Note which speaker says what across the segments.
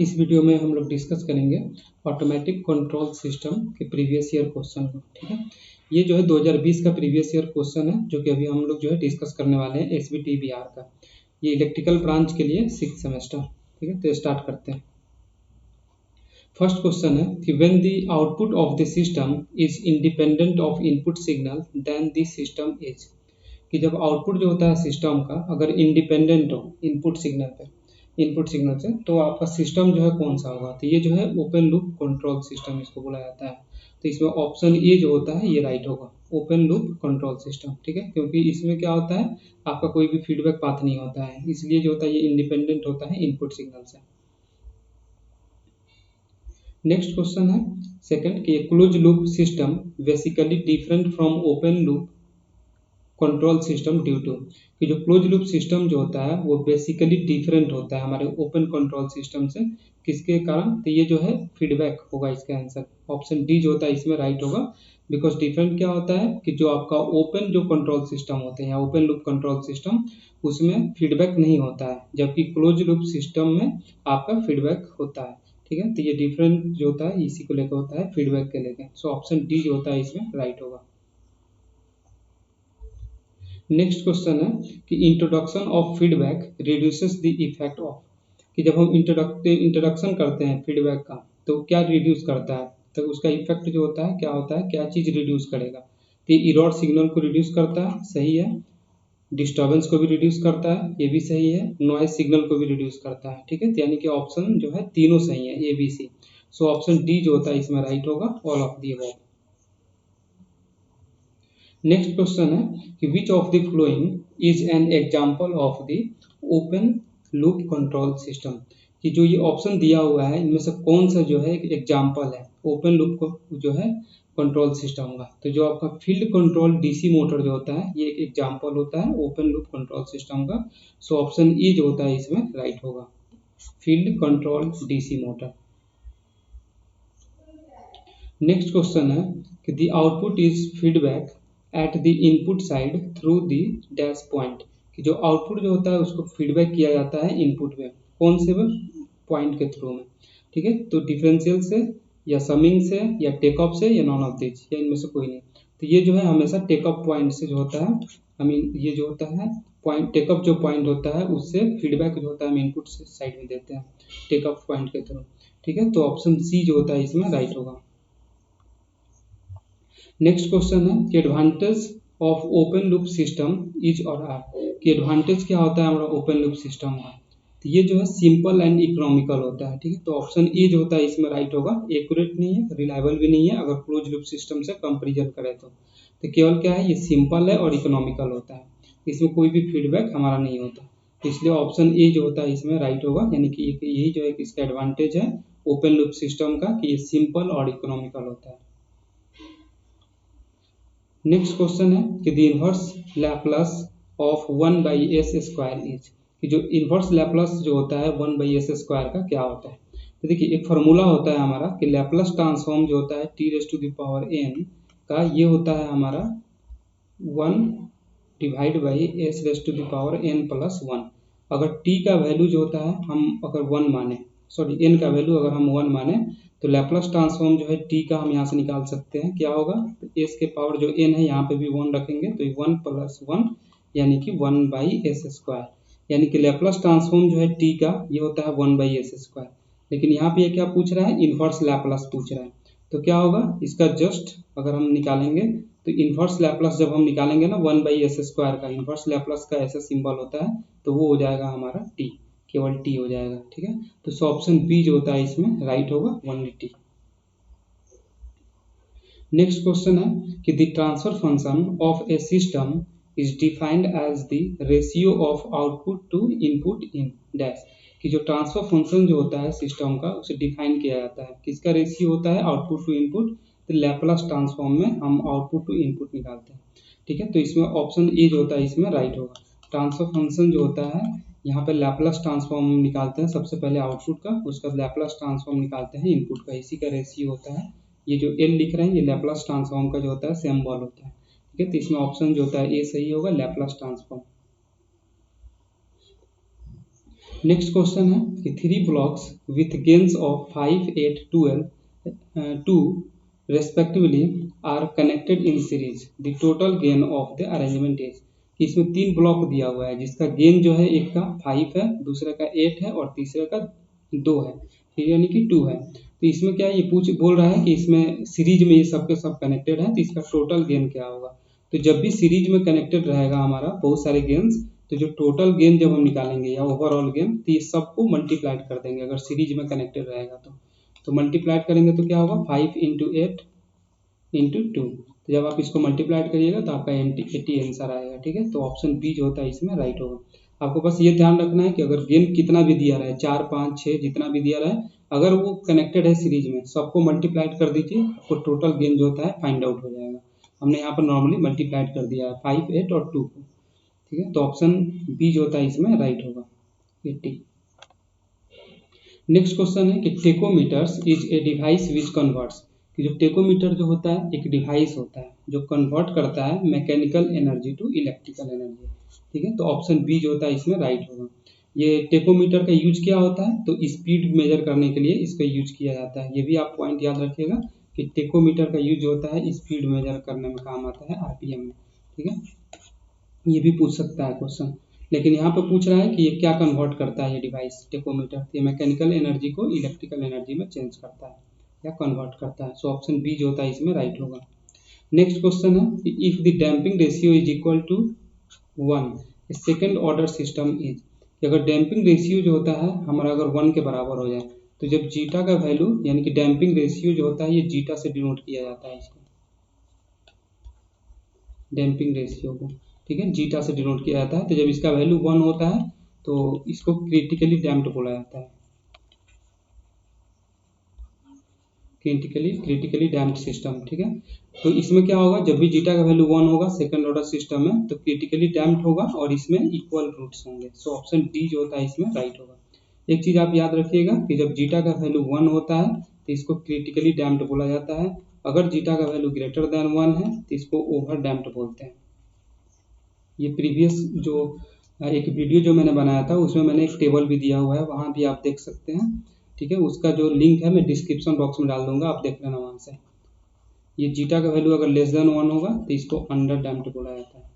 Speaker 1: इस वीडियो में हम लोग डिस्कस करेंगे ऑटोमेटिक कंट्रोल सिस्टम के प्रीवियस ईयर क्वेश्चन को। ठीक है, ये जो है 2020 का प्रीवियस ईयर क्वेश्चन है जो कि अभी हम लोग जो है डिस्कस करने वाले हैं SBTBR का। ये इलेक्ट्रिकल ब्रांच के लिए 6th सेमेस्टर। ठीक है, तो स्टार्ट करते हैं। फर्स्ट क्वेश्चन है कि when the output of the system is independent of input signal then the system is, कि जब आउटपुट जो होता है सिस्टम का अगर इंडिपेंडेंट हो इनपुट सिग्नल से तो आपका सिस्टम जो है कौन सा होगा। तो ये जो है ओपन लूप कंट्रोल सिस्टम इसको बोला जाता है। तो इसमें ऑप्शन ए जो होता है ये राइट होगा, ओपन लूप कंट्रोल सिस्टम। ठीक है, क्योंकि इसमें क्या होता है आपका कोई भी फीडबैक पाथ नहीं होता है, इसलिए जो होता है ये इंडिपेंडेंट होता है इनपुट सिग्नल से। नेक्स्ट क्वेश्चन है सेकंड कि close loop system basically different from open loop control system due to, कि जो क्लोज लूप सिस्टम जो होता है वो बेसिकली डिफरेंट होता है हमारे ओपन कंट्रोल सिस्टम से। किसके कारण? तो ये जो है फीडबैक होगा इसका आंसर। ऑप्शन डी जो होता है इसमें राइट होगा, बिकॉज डिफरेंट क्या होता है कि जो आपका ओपन जो कंट्रोल सिस्टम होते हैं या ओपन लूप कंट्रोल सिस्टम उसमें फीडबैक नहीं होता है, जबकि क्लोज लूप सिस्टम में आपका फीडबैक होता है। ठीक है, तो ये डिफरेंट जो होता है इसी को लेकर होता है, फीडबैक के लेकर। सो ऑप्शन डी जो होता है इसमें राइट होगा। नेक्स्ट क्वेश्चन है कि introduction of feedback reduces the effect of, कि जब हम इंट्रोडक्शन करते हैं फीडबैक का तो क्या रिड्यूस करता है, तो उसका इफेक्ट जो होता है क्या होता है, क्या चीज़ रिड्यूस करेगा। तो इरर सिग्नल को रिड्यूस करता है, सही है। डिस्टर्बेंस को भी रिड्यूस करता है, ये भी सही है। नॉइज सिग्नल को भी रिड्यूस करता है। ठीक है, तो यानी कि ऑप्शन जो है तीनों सही है, A B C. So option D जो होता है इसमें राइट होगा, all of the above. Next question है कि which of the following is an example of the open loop control system, कि जो ये ऑप्शन दिया हुआ है इनमें से कौन सा जो है एक एग्जाम्पल है ओपन लूप को जो है कंट्रोल सिस्टम का। तो जो आपका फील्ड कंट्रोल डीसी मोटर जो होता है ये एक एग्जाम्पल होता है ओपन लूप कंट्रोल सिस्टम का। सो ऑप्शन ई जो होता है इसमें राइट होगा, field control DC motor. Next question है कि the output is feedback at the input side through the dash point, कि जो आउटपुट जो होता है उसको फीडबैक किया जाता है इनपुट में, कौन से पॉइंट के थ्रू में। ठीक है, तो डिफरेंशियल से या समिंग से या टेक ऑफ से या नॉन ऑफ दिस, या इनमें से कोई नहीं। तो ये जो है हमेशा टेक ऑफ पॉइंट से जो होता है, ये जो होता है पॉइंट टेक ऑफ जो पॉइंट होता है उससे फीडबैक जो होता है हम इनपुट साइड में देते हैं टेक ऑफ पॉइंट के थ्रू। ठीक है, तो ऑप्शन सी जो होता है इसमें राइट होगा। नेक्स्ट क्वेश्चन है कि advantage of open loop system is और आर, कि एडवांटेज क्या होता है हमारा ओपन लूप सिस्टम का। तो ये जो है सिंपल एंड इकोनॉमिकल होता है। ठीक है, तो ऑप्शन ए जो होता है इसमें राइट होगा। एक्यूरेट नहीं है, रिलायबल भी नहीं है अगर क्लोज लूप सिस्टम से कंपेरिजन करें तो केवल क्या है ये सिंपल है और इकोनॉमिकल होता है, इसमें कोई भी फीडबैक हमारा नहीं होता। तो इसलिए ऑप्शन ए जो होता है इसमें राइट होगा, यानी कि यही जो है इसका एडवांटेज है ओपन लूप सिस्टम का कि ये सिंपल और इकोनॉमिकल होता है। नेक्स्ट क्वेश्चन है कि the inverse Laplace of 1/s² is, कि जो इनवर्स लैप्लस जो होता है 1/s² का क्या होता है। तो देखिए एक फार्मूला होता है हमारा कि लैप्लस ट्रांसफॉर्म जो होता है t⁻n का ये होता है हमारा 1/s⁻n+1। अगर t का वैल्यू जो होता है हम अगर 1 माने, सॉरी n का वैल्यू अगर हम 1 माने तो लैप्लस ट्रांसफॉर्म जो है t का हम यहाँ से निकाल सकते हैं, क्या होगा तो s के पावर जो n है यहाँ पे भी 1 रखेंगे तो 1+1 यानी कि 1/s², यानी कि लैप्लस ट्रांसफॉर्म जो है t का ये होता है 1/s²। लेकिन यहाँ पे ये क्या पूछ रहा है, इनवर्स लैप्लस पूछ रहा है। तो क्या होगा इसका जस्ट अगर हम निकालेंगे तो इनवर्स लैप्लस जब हम निकालेंगे ना 1/s² का, इनवर्स लैप्लस का ऐसा सिंबल होता है तो वो हो जाएगा हमारा t, केवल t हो जाएगा। ठीक है, तो ऑप्शन बी जो होता है इसमें राइट होगा 180। नेक्स्ट क्वेश्चन है कि the transfer function of a system is defined as the ratio of output to input in dash, कि जो ट्रांसफर फंक्शन जो होता है सिस्टम का उसे डिफाइन किया जाता है, किसका रेशियो होता है आउटपुट टू इनपुट। तो लैप्लस ट्रांसफॉर्म में हम आउटपुट टू इनपुट निकालते हैं। ठीक है, तो इसमें ऑप्शन ए जो होता है इसमें राइट होगा। ट्रांसफर फंक्शन जो होता है यहाँ पे लैप्लस ट्रांसफॉर्म निकालते हैं सबसे पहले आउटपुट का, उसका लैप्लस ट्रांसफॉर्म निकालते हैं इनपुट का, इसी का रेशियो होता है। ये जो एल लिख रहे हैं ये लैप्लस ट्रांसफॉर्म का जो होता है सिंबल होता है। ठीक है, तो इसमें ऑप्शन जो होता है ए सही होगा, लैप्लस ट्रांसफॉर्म। नेक्स्ट क्वेश्चन है कि 3 blocks with gains of 5, 8, 12 2 respectively are connected in series, the total gain of the arrangement is. कि इसमें 3 ब्लॉक दिया हुआ है जिसका गेन जो है एक का 5 है, दूसरे का 8 है और तीसरे का 2 है, ठीक है, यानी कि 2 है। तो इसमें क्या है, ये बोल रहा है कि इसमें सीरीज में ये सब के सब कनेक्टेड है, तो इसका टोटल गेन क्या होगा। तो जब भी सीरीज में कनेक्टेड रहेगा हमारा बहुत सारे गेन्स, तो जो टोटल गेन जब हम निकालेंगे या ओवरऑल गेन, तो ये सबको मल्टीप्लाइड कर देंगे अगर सीरीज में कनेक्टेड रहेगा तो मल्टीप्लाइड करेंगे तो क्या होगा, 5 इंटू 8 इंटू 2। तो जब आप इसको मल्टीप्लाइड करिएगा तो आपका 80 आंसर आएगा, ठीक है। तो ऑप्शन बी जो होता है इसमें राइट होगा। आपको बस ये ध्यान रखना है कि अगर गेन कितना भी दिया रहे, 4, 5, 6 जितना भी दिया रहे, अगर वो कनेक्टेड है सीरीज में, सबको मल्टीप्लाइड कर दीजिए, आपको टोटल गेन जो होता है फाइंड आउट हो जाएगा। हमने यहाँ पर नॉर्मली मल्टीप्लाइड कर दिया है 5, 8 और 2 को, ठीक है। तो ऑप्शन बी जो होता है इसमें राइट होगा, 80। नेक्स्ट क्वेश्चन है कि tachometers is a device which converts. कि जो टेकोमीटर जो होता है एक डिवाइस होता है जो कन्वर्ट करता है mechanical energy to electrical energy, ठीक है। तो ऑप्शन बी जो होता है इसमें राइट होगा। ये टेकोमीटर का यूज क्या होता है, तो स्पीड मेजर करने के लिए इसका यूज किया जाता है। ये भी आप पॉइंट याद रखिएगा कि टेकोमीटर का यूज होता है स्पीड मेजर करने में काम आता है आरपीएम में, ठीक है। ये भी पूछ सकता है क्वेश्चन, लेकिन यहाँ पे पूछ रहा है कि ये क्या कन्वर्ट करता है ये डिवाइस टेकोमीटर। ये मैकेनिकल एनर्जी को इलेक्ट्रिकल एनर्जी में चेंज करता है या कन्वर्ट करता है। सो ऑप्शन बी जो होता है इसमें राइट होगा। नेक्स्ट क्वेश्चन है, if the damping ratio is equal to 1 second order system is. अगर डैम्पिंग रेशियो जो होता है हमारा अगर 1 के बराबर हो जाए, तो जब जीटा का वैल्यू यानी कि डैम्पिंग रेशियो जो होता है ये जीटा से डिनोट किया जाता है इसको, डैम्पिंग रेशियो को, ठीक है, जीटा से डिनोट किया जाता है। तो जब इसका वैल्यू 1 होता है तो इसको क्रिटिकली डैम्प्ड बोला जाता है, क्रिटिकली डैम्प्ड सिस्टम, ठीक है। तो इसमें क्या होगा, जब भी जीटा का वैल्यू 1 होगा सेकंड ऑर्डर सिस्टम में, तो क्रिटिकली डैम्प्ड होगा और इसमें इक्वल रूट्स होंगे। सो ऑप्शन डी जो होता है इसमें राइट होगा। एक चीज आप याद रखिएगा कि जब जीटा का वैल्यू 1 होता है तो इसको क्रिटिकली डैम्प्ड बोला जाता है। अगर जीटा का वैल्यू ग्रेटर देन 1 है तो इसको ओवर डैम्प्ड बोलते हैं। ये प्रीवियस जो एक वीडियो जो मैंने बनाया था उसमें मैंने एक टेबल भी दिया हुआ है, वहाँ भी आप देख सकते हैं, ठीक है। उसका जो लिंक है मैं डिस्क्रिप्शन बॉक्स में डाल दूंगा, आप देख लेना वहाँ से। ये जीटा का वैल्यू अगर लेस देन 1 होगा तो इसको अंडर डैम्प्ड बोला जाता है।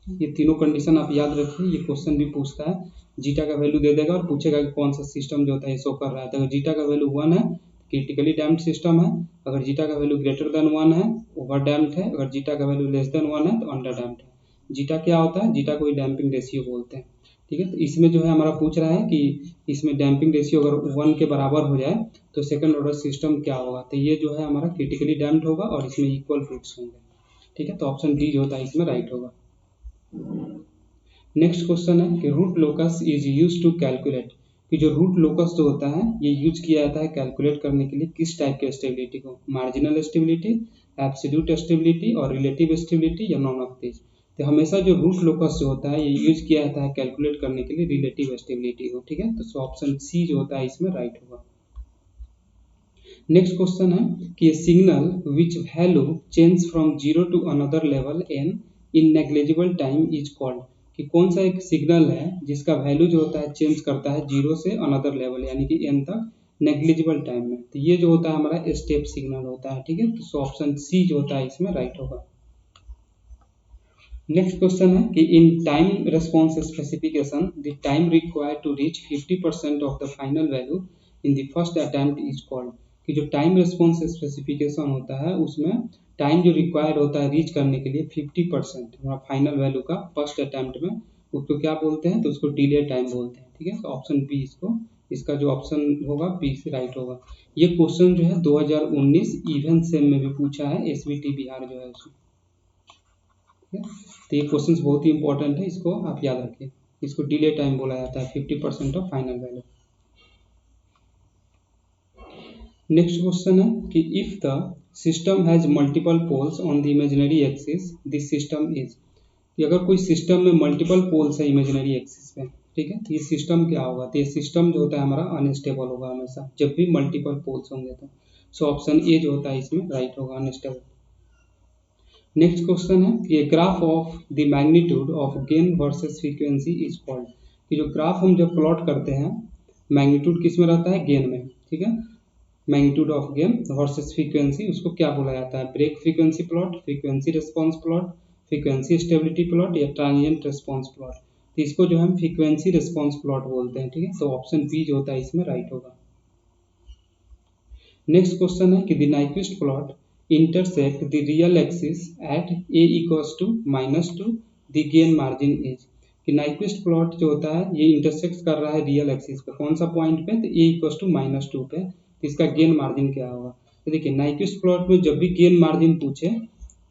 Speaker 1: ये तीनों कंडीशन आप याद रखिए, ये क्वेश्चन भी पूछता है, जीटा का वैल्यू दे देगा और पूछेगा कि कौन सा सिस्टम जो होता है शो कर रहा है। तो अगर जीटा का वैल्यू 1 है क्रिटिकली डैम्प्ड सिस्टम है, अगर जीटा का वैल्यू ग्रेटर देन 1 है ओवर डैम्प्ड है, अगर जीटा का वैल्यू लेस देन 1 है तो अंडर डैम्प्ड है। जीटा क्या होता है, जीटा को डैम्पिंग रेशियो बोलते हैं, ठीक है। तो इसमें जो है हमारा पूछ रहा है कि इसमें डैम्पिंग रेशियो अगर 1 के बराबर हो जाए तो सेकंड ऑर्डर सिस्टम क्या होगा। तो ये जो है हमारा क्रिटिकली डैम्प्ड होगा और इसमें इक्वल रूट्स होंगे, ठीक है। तो ऑप्शन डी जो होता है इसमें राइट होगा। नेक्स्ट क्वेश्चन है कि root locus is use to calculate. कि जो रूट लोकस जो होता है ये यूज किया जाता है कैलकुलेट करने के लिए किस टाइप के स्टेबिलिटी को, मार्जिनल स्टेबिलिटी, एब्सोल्यूट स्टेबिलिटी और रिलेटिव स्टेबिलिटी या नॉन ऑफ दिस। तो हमेशा जो रूट लोकस जो होता है ये यूज किया जाता है कैलकुलेट करने के लिए रिलेटिव स्टेबिलिटी को, ठीक है। तो ऑप्शन सी जो होता है इसमें राइट होगा। नेक्स्ट क्वेश्चन है कि signal which value change from zero to another level an in negligible time is called. कि कौन सा एक सिग्नल है जिसका वैल्यू जो होता है चेंज करता है जीरो से अनदर लेवल यानी कि एन तक नेग्लिजिबल टाइम में। तो ये जो होता है हमारा स्टेप सिग्नल होता है, ठीक है। तो ऑप्शन सी जो होता है इसमें राइट होगा। नेक्स्ट क्वेश्चन है कि in time response specification the time required to reach 50% of the final value in the first attempt is called. कि जो टाइम रेस्पॉन्स स्पेसिफिकेशन होता है उसमें टाइम जो रिक्वायर्ड होता है रीच करने के लिए 50% हमारा फाइनल वैल्यू का फर्स्ट अटेम्प्ट में, उसको क्या बोलते हैं, तो उसको डिले टाइम बोलते हैं, ठीक है। तो ऑप्शन बी इसका जो ऑप्शन होगा बी से राइट होगा। ये क्वेश्चन जो है 2019 इवेंट सेम में भी पूछा है, एसबीटी बिहार जो है उसमें, ठीक है। तो ये क्वेश्चन बहुत ही इंपॉर्टेंट है, इसको आप याद रखिए। इसको डिले टाइम बोला जाता है, 50% of final value. Next question है कि if the system has multiple poles on the imaginary axis this system is. कि अगर कोई सिस्टम में मल्टीपल पोल्स है इमेजिनरी एक्सिस पे, ठीक है, तो ये सिस्टम क्या होगा। तो ये सिस्टम जो होता है हमारा अनस्टेबल होगा हमेशा जब भी मल्टीपल पोल्स होंगे तो। सो ऑप्शन ए जो होता है इसमें राइट होगा, अनस्टेबल। नेक्स्ट क्वेश्चन है कि graph of the magnitude of gain versus frequency is called, कि जो ग्राफ हम जब प्लॉट करते हैं मैग्नीट्यूड किस में रहता है, गेन में, ठीक है, magnitude of gain versus frequency, उसको क्या बोला जाता है, break frequency plot, frequency response plot, frequency stability plot या ट्रांजिएंट रिस्पॉन्स प्लॉट। तो इसको जो हम फ्रीक्वेंसी रिस्पॉन्स प्लॉट बोलते हैं, ठीक है, तो ऑप्शन बी जो होता है इसमें राइट होगा। नेक्स्ट क्वेश्चन है कि the Nyquist plot intersect the real axis at a equals to -2 the gain margin is, कि नाइक्विस्ट प्लॉट जो होता है ये इंटरसेक्ट कर रहा है रियल एक्सिस पे, कौन सा पॉइंट पे, तो ए इक्वल्स टू -2 पे, तो इसका गेन मार्जिन क्या होगा। तो देखिए नाइक्विस्ट प्लॉट में जब भी गेन मार्जिन पूछे,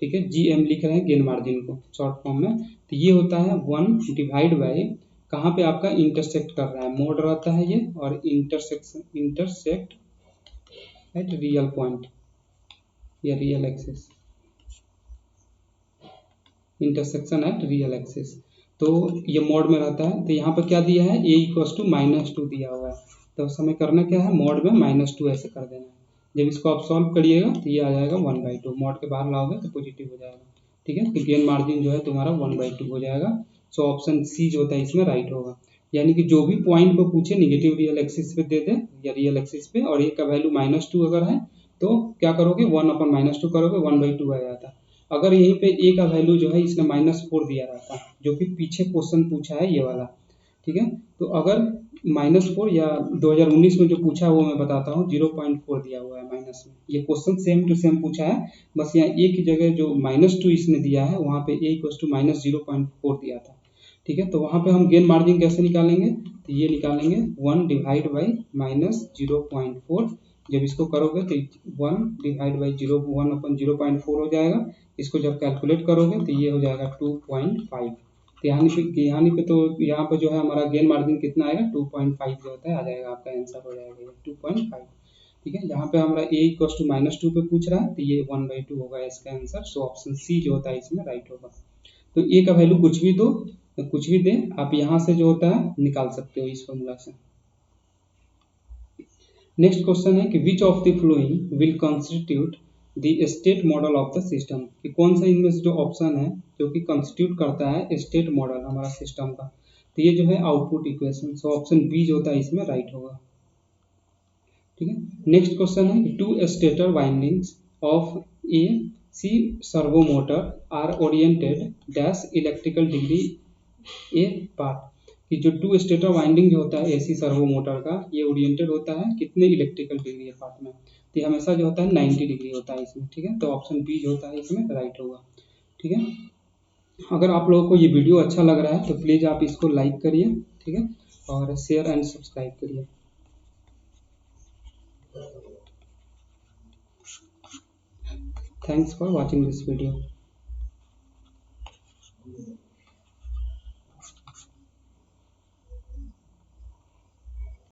Speaker 1: ठीक है, GM लिख रहे हैं गेन मार्जिन को शॉर्ट फॉर्म में, तो ये होता है 1 डिवाइड बाई कहाँ पे आपका इंटरसेक्ट कर रहा है, मोड रहता है ये, और इंटरसेक्ट एट रियल पॉइंट या real axis, intersection at real axis, तो ये मोड में रहता है। तो यहाँ पर क्या दिया है, ए इक्वल्स टू -2 दिया हुआ है, तो उस समय करना क्या है, मोड में -2 ऐसे कर देना है। जब इसको आप सॉल्व करिएगा तो ये आ जाएगा 1/2, मोड के बाहर लाओगे तो पॉजिटिव हो जाएगा, ठीक है, तो गेन मार्जिन जो है तुम्हारा 1/2 हो जाएगा। सो ऑप्शन सी जो होता है इसमें राइट होगा, यानी कि जो भी पॉइंट को पूछे निगेटिव रियल एक्सिस पे दे दे या रियल एक्सिस पे, और ए का वैल्यू -2 अगर है तो क्या करोगे, 1/-2 करोगे, 1/2 आ जाता है। अगर यहीं पे ए का वैल्यू जो है इसने -4 दिया रहता, जो कि पीछे क्वेश्चन पूछा है ये वाला, ठीक है, तो अगर -4 या 2019 में जो पूछा है वो मैं बताता हूँ, 0.4 दिया हुआ है माइनस में, ये क्वेश्चन सेम टू सेम पूछा है, बस यहाँ ए की जगह जो -2 इसने दिया है वहाँ पे ए इक्वल टू -0.4 दिया था, ठीक है, तो वहाँ पे हम गेन मार्जिन कैसे निकालेंगे, तो ये निकालेंगे 1 डिवाइड बाई -0.4, जब इसको करोगे तो 1 डिवाइड बाई 1/0.4 हो जाएगा, इसको जब कैलकुलेट करोगे तो ये हो जाएगा 2.5, तो यहाँ पे जो है हमारा गेन मार्जिन कितना आएगा, 2.5 जो होता है आ जाएगा, आपका आंसर हो जाएगा 2.5, ठीक है, यहाँ पे हमारा ए इक्वल टू -2 पे पूछ रहा है तो ये 1/2 होगा इसका आंसर। सो ऑप्शन सी जो होता है इसमें राइट होगा। तो ए का वैल्यू कुछ भी दो, तो कुछ भी दे, आप यहाँ से जो होता है निकाल सकते हो इस फॉर्मूला से। नेक्स्ट क्वेश्चन है कि which of the flowing will constitute the state model of the system, कि कौन सा इनमें से जो ऑप्शन है जो कि कॉन्स्टिट्यूट करता है स्टेट मॉडल हमारा सिस्टम का, तो ये जो है output equation. So option B जो होता है इसमें राइट होगा, ठीक है। नेक्स्ट क्वेश्चन है कि 2 stator windings of A C servo motor are oriented dash electrical degree apart, कि जो 2 स्टेटर वाइंडिंग जो होता है एसी सर्वो मोटर का, ये ओरिएंटेड होता है कितने इलेक्ट्रिकल डिग्री पार्ट में, तो ये हमेशा जो होता है 90 डिग्री होता है इसमें, ठीक है, तो ऑप्शन बी जो होता है इसमें राइट होगा, ठीक है। अगर आप लोगों को ये वीडियो अच्छा लग रहा है तो प्लीज़ आप इसको लाइक करिए, ठीक है, और शेयर एंड सब्सक्राइब करिए। Thanks for watching this video.